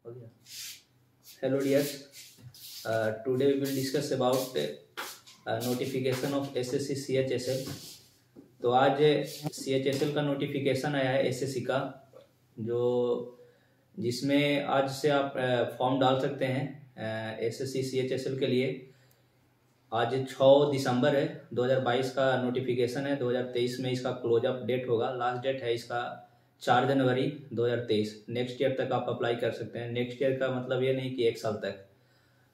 हो गया. Hello dears, today we will discuss about notification of SSC CHSL. तो आज CHSL का नोटिफिकेशन आया है SSC का, जो जिसमें आज से आप फॉर्म डाल सकते हैं SSC CHSL के लिए. आज 6 दिसंबर है 2022 का नोटिफिकेशन है. 2023 में इसका क्लोज अप डेट होगा. लास्ट डेट है इसका 4 जनवरी 2023. नेक्स्ट ईयर तक आप अप्लाई कर सकते हैं. नेक्स्ट ईयर का मतलब ये नहीं कि 1 साल तक,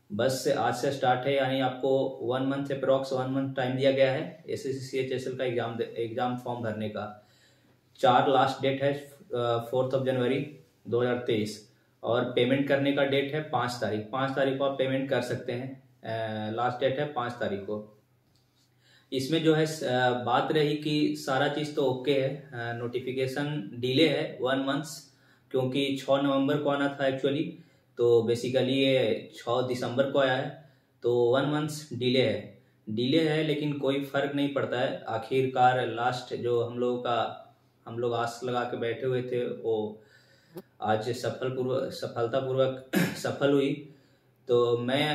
बस आज से स्टार्ट है. यानी आपको 1 मंथ अप्रॉक्स 1 मंथ टाइम दिया गया है SSC CHSL का एग्जाम फॉर्म भरने का. 4 लास्ट डेट है 4 जनवरी 2023 और पेमेंट करने का डेट है 5 तारीख. 5 तारीख को आप पेमेंट कर सकते हैं. लास्ट डेट है 5 तारीख को. इसमें जो है बात रही कि सारा चीज़ तो ओके है. नोटिफिकेशन डिले है 1 मंथ्स, क्योंकि 6 नवंबर को आना था एक्चुअली. तो बेसिकली ये 6 दिसंबर को आया है, तो 1 मंथ्स डिले है. लेकिन कोई फर्क नहीं पड़ता है. आखिरकार लास्ट जो हम लोग आस लगा के बैठे हुए थे वो आज सफलतापूर्वक सफल हुई. तो मैं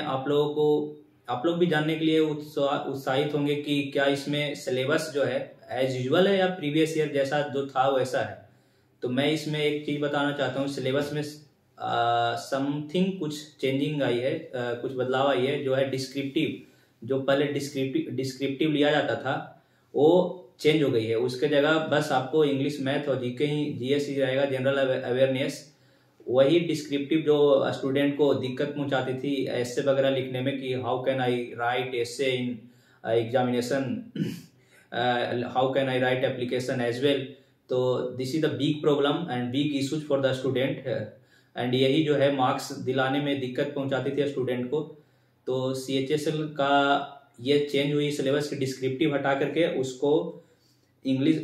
आप लोग भी जानने के लिए उत्साहित होंगे कि क्या इसमें सिलेबस जो है एज यूजुअल है या प्रीवियस ईयर जैसा जो था वैसा है. तो मैं इसमें एक चीज़ बताना चाहता हूँ. सिलेबस में समथिंग कुछ चेंजिंग आई है, कुछ बदलाव आई है. जो है डिस्क्रिप्टिव, जो पहले डिस्क्रिप्टिव लिया जाता था वो चेंज हो गई है. उसके जगह बस आपको इंग्लिश, मैथ और जीएस ही रहेगा, जनरल अवेयरनेस. वही डिस्क्रिप्टिव जो स्टूडेंट को दिक्कत पहुंचाती थी एसे वगैरह लिखने में कि how can I write essay in examination, how can I write application as well. तो this is the big problem and big issues for the student. And यही जो है मार्क्स दिलाने में दिक्कत पहुंचाती थी स्टूडेंट को. तो CHSL का ये चेंज हुई सिलेबस की डिस्क्रिप्टिव हटा करके उसको इंग्लिश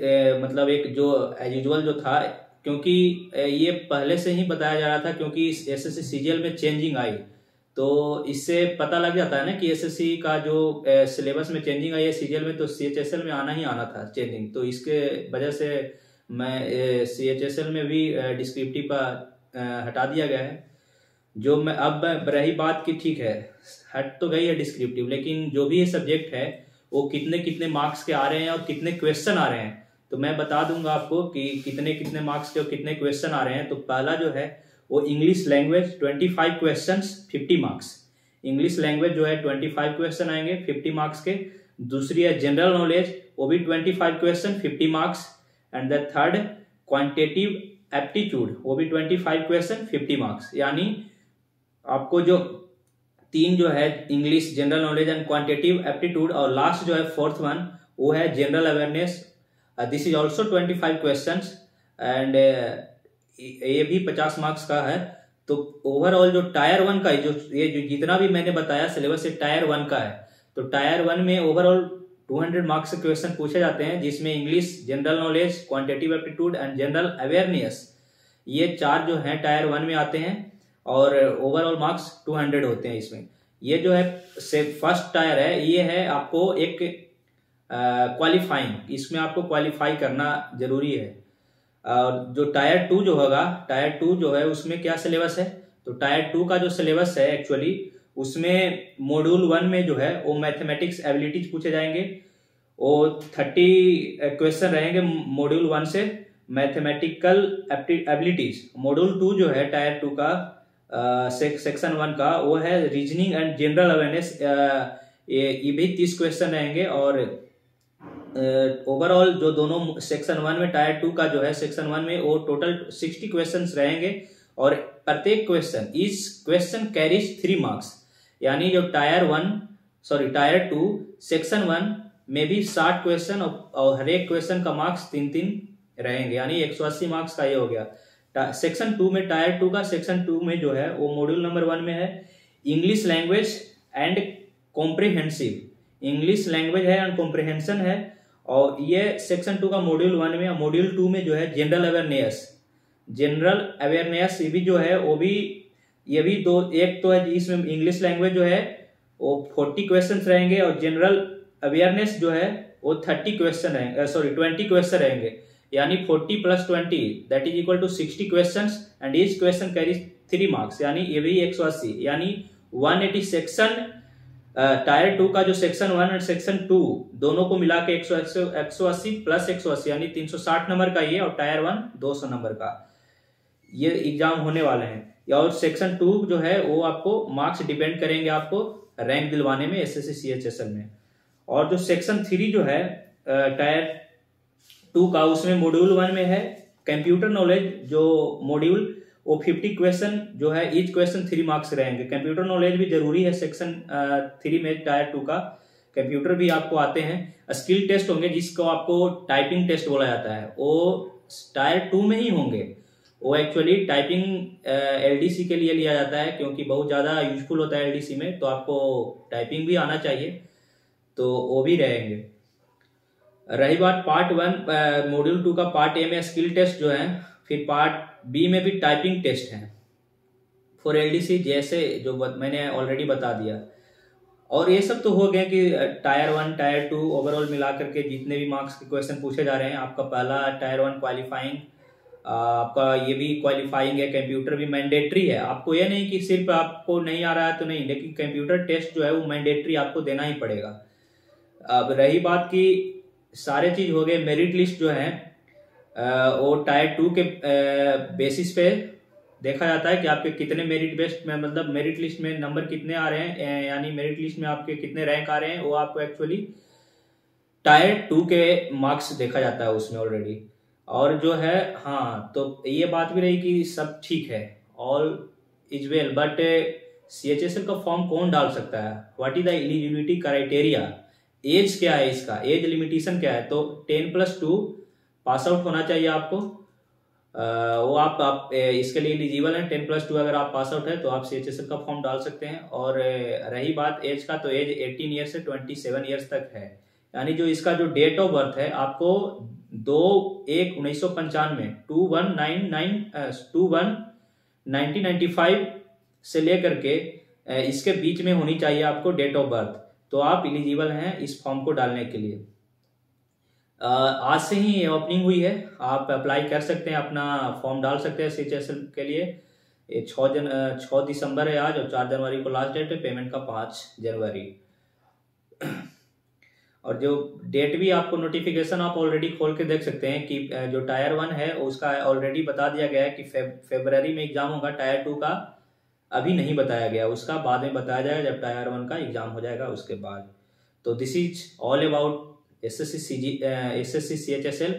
मतलब एक जो एज यूजुअल जो था, क्योंकि ये पहले से ही बताया जा रहा था, क्योंकि SSC CGL में चेंजिंग आई. तो इससे पता लग जाता है ना कि SSC का जो सिलेबस में चेंजिंग आई है CGL में, तो CHSL में आना ही आना था चेंजिंग. तो इसके वजह से मैं CHSL में भी डिस्क्रिप्टिव का हटा दिया गया है. जो मैं अब रही बात की, ठीक है हट तो गई है डिस्क्रिप्टिव, लेकिन जो भी ये सब्जेक्ट है वो कितने मार्क्स के आ रहे हैं और कितने क्वेश्चन आ रहे हैं, तो मैं बता दूंगा आपको कि कितने मार्क्स के और कितने क्वेश्चन आ रहे हैं. तो पहला जो है वो English language 25 questions 50 marks. English language जो है 25 क्वेश्चन आएंगे 50 मार्क्स के. दूसरी है जनरल नॉलेज, वो भी 25 question 50 marks. And the third quantitative aptitude, वो भी 25 क्वेश्चन 50 मार्क्स. यानी आपको जो 3 जो है English, general knowledge and quantitative aptitude, और लास्ट जो है 4th वन वो है general awareness. This is also 25 questions and ये भी 50 मार्क्स का है. तो ओवरऑल जो टायर 1 का जो जितना भी मैंने बताया सिलेबस टायर 1 का है, तो टायर 1 में ओवरऑल 200 मार्क्स के क्वेश्चन पूछे जाते हैं, जिसमें English, general knowledge, quantitative aptitude and general awareness, ये 4 जो है टायर 1 में आते हैं और ओवरऑल मार्क्स 200 होते हैं इसमें. ये जो है फर्स्ट टायर है, ये है आपको एक क्वालिफाइंग, इसमें आपको क्वालिफाई करना जरूरी है. और जो टायर 2 जो होगा, टायर 2 जो है उसमें क्या सिलेबस है, तो टायर 2 का जो सिलेबस है एक्चुअली उसमें मॉड्यूल 1 में जो है वो मैथमेटिक्स एबिलिटीज पूछे जाएंगे. वो 30 क्वेश्चन रहेंगे मॉड्यूल 1 से, मैथमेटिकल एबिलिटीज. मॉड्यूल 2 जो है टायर 2 का सेक्शन 1 का, वो है रीजनिंग एंड जनरल अवेयरनेस. ये भी 30 क्वेश्चन रहेंगे. और ओवरऑल जो दोनों सेक्शन 1 में टायर 2 का जो है सेक्शन 1 में वो टोटल 60 क्वेश्चंस रहेंगे. और प्रत्येक क्वेश्चन कैरीज 3 मार्क्स. यानी जो टायर 2 सेक्शन 1 में भी 60 क्वेश्चन और हर एक क्वेश्चन का मार्क्स 3 रहेंगे. यानी 180 मार्क्स का ये हो गया. सेक्शन 2 में, टायर 2 का सेक्शन 2 में जो है वो मॉड्यूल नंबर 1 में है English language and comprehensive. English language है एंड कॉम्प्रिहेंशन है. और ये सेक्शन 2 का मॉड्यूल 1 में. मॉड्यूल 2 में जो है जनरल अवेयरनेस ये भी जो है वो भी, ये भी एक तो है इसमें इंग्लिश लैंग्वेज जो है वो 40 क्वेश्चन रहेंगे और जनरल अवेयरनेस जो है वो 20 क्वेश्चन रहेंगे. यानी 40 + 20 that is equal to 60 questions and each question carries 3 marks, यानी ये भी 180, यानी 180 सेक्शन टायर 2 का जो सेक्शन 1 और सेक्शन 2 दोनों को मिला के 180 प्लस 180 यानी 360 नंबर का ये, और टायर 1 200 नंबर का ये एग्जाम होने वाले हैं। और सेक्शन 2 जो है वो आपको मार्क्स डिपेंड करेंगे आपको रैंक दिलवाने में एसएससी सीएचएसएल में। और जो सेक्शन 3 जो है टायर 2 का, उसमें मॉड्यूल 1 में है कंप्यूटर नॉलेज, जो मॉड्यूल वो 50 क्वेश्चन जो है, ईच क्वेश्चन 3 मार्क्स रहेंगे। कंप्यूटर नॉलेज भी जरूरी है सेक्शन 3 में टायर 2 का, कंप्यूटर भी आपको आते हैं। स्किल टेस्ट होंगे जिसको आपको टाइपिंग टेस्ट बोला जाता है, वो टायर 2 में ही होंगे। वो एक्चुअली टाइपिंग एलडीसी के लिए लिया जाता है क्योंकि बहुत ज़्यादा यूजफुल होता है एलडीसी में, तो आपको टाइपिंग भी आना चाहिए, तो वो भी रहेंगे। रही बात पार्ट 1 मॉड्यूल 2 का, पार्ट ए में स्किल टेस्ट जो है, फिर पार्ट बी में भी टाइपिंग टेस्ट है फॉर एलडीसी, जैसे जो मैंने ऑलरेडी बता दिया। और ये सब तो हो गए कि टायर 1 टायर 2 ओवरऑल मिला करके जितने भी मार्क्स के क्वेश्चन पूछे जा रहे हैं। आपका पहला टायर 1 क्वालिफाइंग, आपका ये भी क्वालिफाइंग है। कंप्यूटर भी मैंडेटरी है, आपको ये नहीं कि सिर्फ आपको नहीं आ रहा है तो नहीं, लेकिन कंप्यूटर टेस्ट जो है वो मैंडेटरी आपको देना ही पड़ेगा। अब रही बात की सारे चीज हो गए, मेरिट लिस्ट जो है वो टायर 2 के बेसिस पे देखा जाता है कि आपके कितने मेरिट बेस्ट में, मतलब मेरिट लिस्ट में नंबर कितने आ रहे हैं, यानी मेरिट लिस्ट में आपके कितने रैंक आ रहे हैं, वो आपको एक्चुअली टायर 2 के मार्क्स देखा जाता है उसमें ऑलरेडी। और जो है हाँ, तो ये बात भी रही कि सब ठीक है, all is well, but CHSL का फॉर्म कौन डाल सकता है? What is the eligibility criteria? Age क्या है इसका, एज लिमिटेशन क्या है? तो 10+2 पास आउट होना चाहिए आपको। वो आप इसके लिए एलिजिबल है। 10+2 अगर आप पास आउट है तो आप सीएचएसएल का फॉर्म डाल सकते हैं। और रही बात एज का, तो एज 18 ईयर्स से 27 ईयर्स तक है, यानी जो इसका जो डेट ऑफ बर्थ है आपको 2/1/1995 1995 से लेकर के इसके बीच में होनी चाहिए आपको डेट ऑफ बर्थ, तो आप एलिजिबल हैं इस फॉर्म को डालने के लिए। आज से ही ओपनिंग हुई है, आप अप्लाई कर सकते हैं, अपना फॉर्म डाल सकते हैं सीएचएसएल के लिए। ये 6 दिसंबर है आज, और 4 जनवरी को लास्ट डेट है, पेमेंट का 5 जनवरी। और जो डेट भी आपको नोटिफिकेशन आप ऑलरेडी खोल के देख सकते हैं कि जो टायर 1 है उसका ऑलरेडी बता दिया गया है कि फरवरी में एग्जाम होगा। टायर 2 का अभी नहीं बताया गया, उसका बाद में बताया जाएगा जब टायर 1 का एग्जाम हो जाएगा उसके बाद। तो this is all about SSC CHSL.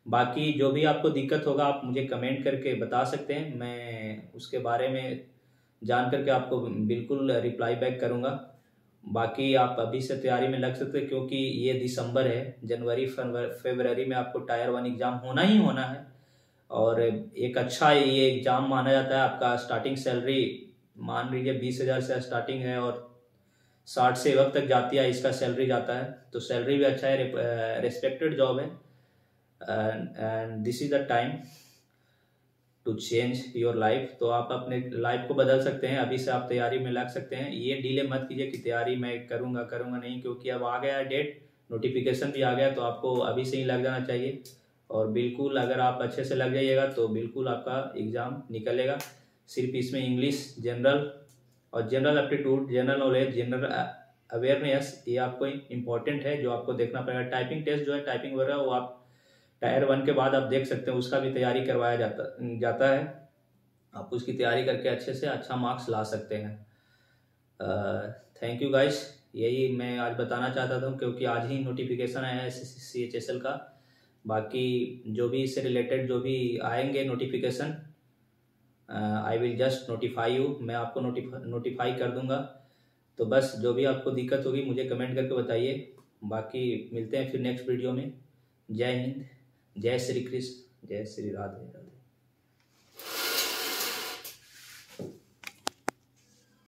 बाकी जो भी आपको दिक्कत होगा आप मुझे कमेंट करके बता सकते हैं, मैं उसके बारे में जान करके आपको बिल्कुल रिप्लाई बैक करूंगा। बाकी आप अभी से तैयारी में लग सकते हैं क्योंकि ये दिसंबर है, जनवरी फरवरी में आपको टायर 1 एग्जाम होना ही होना है। और एक अच्छा ये एग्जाम माना जाता है। आपका स्टार्टिंग सैलरी मान लीजिए 20,000 से स्टार्टिंग है और 60 से अब तक जाती है इसका सैलरी जाता है, तो सैलरी भी अच्छा है, रिस्पेक्टेड जॉब है। And this is the time to change your life. तो आप अपने लाइफ को बदल सकते हैं, अभी से आप तैयारी में लग सकते हैं। ये डिले मत कीजिए कि तैयारी मैं करूंगा नहीं, क्योंकि अब आ गया डेट, नोटिफिकेशन भी आ गया, तो आपको अभी से ही लग जाना चाहिए। और बिल्कुल अगर आप अच्छे से लग जाइएगा तो बिल्कुल आपका एग्जाम निकलेगा। सिर्फ इसमें इंग्लिश, जनरल और general aptitude, general knowledge, general awareness, ये आपको इम्पोर्टेंट है जो आपको देखना पड़ेगा। टाइपिंग टेस्ट जो है, टाइपिंग वगैरह, वो आप टायर 1 के बाद आप देख सकते हैं, उसका भी तैयारी करवाया जाता है। आप उसकी तैयारी करके अच्छे से अच्छा मार्क्स ला सकते हैं। थैंक यू गाइस, यही मैं आज बताना चाहता था क्योंकि आज ही नोटिफिकेशन आया है एसएससी सीएचएसएल का। बाकी जो भी इससे रिलेटेड जो भी आएंगे notification, I will just notify you, मैं आपको नोटिफाई कर दूंगा। तो बस जो भी आपको दिक्कत होगी मुझे कमेंट करके बताइए। बाकी मिलते हैं फिर नेक्स्ट वीडियो में। जय हिंद, जय श्री कृष्ण, जय श्री राधे।